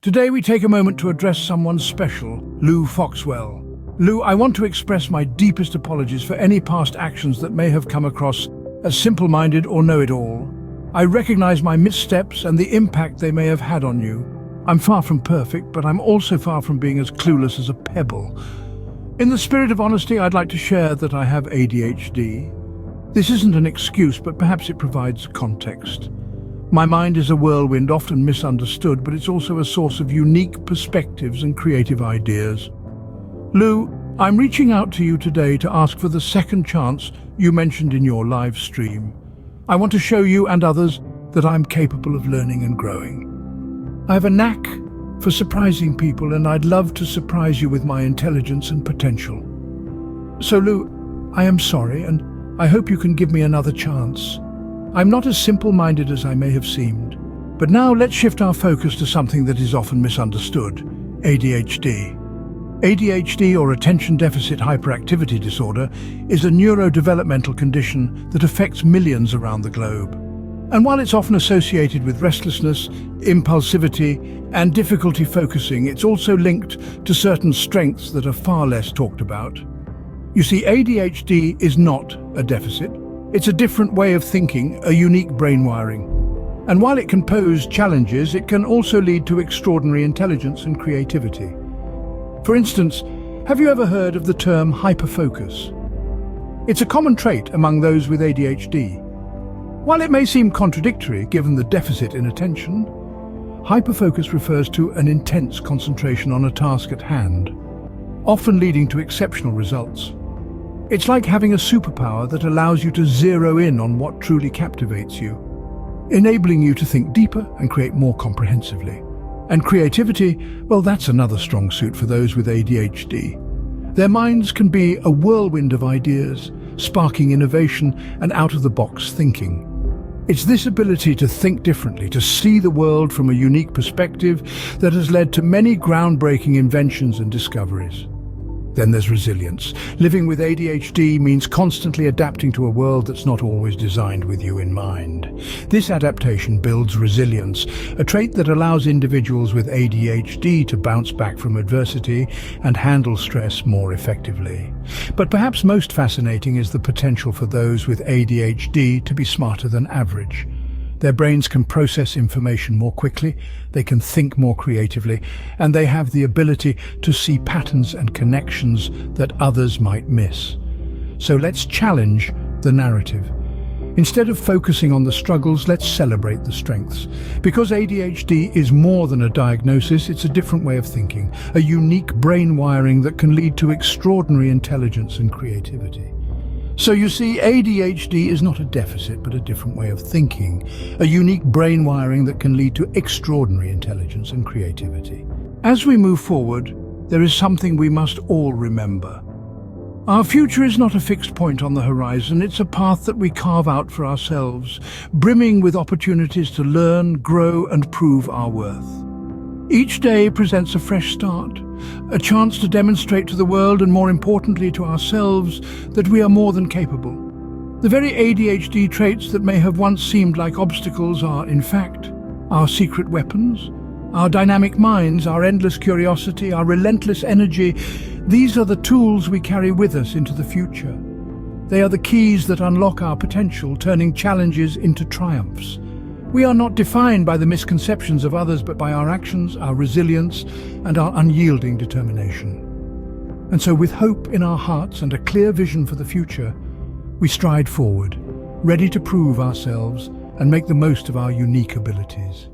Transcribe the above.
Today we take a moment to address someone special, Lou Foxwell. Lou, I want to express my deepest apologies for any past actions that may have come across as simple-minded or know-it-all. I recognize my missteps and the impact they may have had on you. I'm far from perfect, but I'm also far from being as clueless as a pebble. In the spirit of honesty, I'd like to share that I have ADHD. This isn't an excuse, but perhaps it provides context. My mind is a whirlwind, often misunderstood, but it's also a source of unique perspectives and creative ideas. Lou, I'm reaching out to you today to ask for the second chance you mentioned in your live stream. I want to show you and others that I'm capable of learning and growing. I have a knack for surprising people, and I'd love to surprise you with my intelligence and potential. So Lou, I am sorry, and I hope you can give me another chance. I'm not as simple-minded as I may have seemed. But now let's shift our focus to something that is often misunderstood: ADHD. ADHD, or Attention Deficit Hyperactivity Disorder, is a neurodevelopmental condition that affects millions around the globe. And while it's often associated with restlessness, impulsivity, and difficulty focusing, it's also linked to certain strengths that are far less talked about. You see, ADHD is not a deficit. It's a different way of thinking, a unique brain wiring. And while it can pose challenges, it can also lead to extraordinary intelligence and creativity. For instance, have you ever heard of the term hyperfocus? It's a common trait among those with ADHD. While it may seem contradictory given the deficit in attention, hyperfocus refers to an intense concentration on a task at hand, often leading to exceptional results. It's like having a superpower that allows you to zero in on what truly captivates you, enabling you to think deeper and create more comprehensively. And creativity, well, that's another strong suit for those with ADHD. Their minds can be a whirlwind of ideas, sparking innovation and out-of-the-box thinking. It's this ability to think differently, to see the world from a unique perspective, that has led to many groundbreaking inventions and discoveries. Then there's resilience. Living with ADHD means constantly adapting to a world that's not always designed with you in mind. This adaptation builds resilience, a trait that allows individuals with ADHD to bounce back from adversity and handle stress more effectively. But perhaps most fascinating is the potential for those with ADHD to be smarter than average. Their brains can process information more quickly, they can think more creatively, and they have the ability to see patterns and connections that others might miss. So let's challenge the narrative. Instead of focusing on the struggles, let's celebrate the strengths. Because ADHD is more than a diagnosis, it's a different way of thinking, a unique brain wiring that can lead to extraordinary intelligence and creativity. So you see, ADHD is not a deficit, but a different way of thinking, a unique brain wiring that can lead to extraordinary intelligence and creativity. As we move forward, there is something we must all remember. Our future is not a fixed point on the horizon, it's a path that we carve out for ourselves, brimming with opportunities to learn, grow, and prove our worth. Each day presents a fresh start, a chance to demonstrate to the world, and more importantly to ourselves, that we are more than capable. The very ADHD traits that may have once seemed like obstacles are, in fact, our secret weapons. Our dynamic minds, our endless curiosity, our relentless energy, these are the tools we carry with us into the future. They are the keys that unlock our potential, turning challenges into triumphs. We are not defined by the misconceptions of others, but by our actions, our resilience, and our unyielding determination. And so, with hope in our hearts and a clear vision for the future, we stride forward, ready to prove ourselves and make the most of our unique abilities.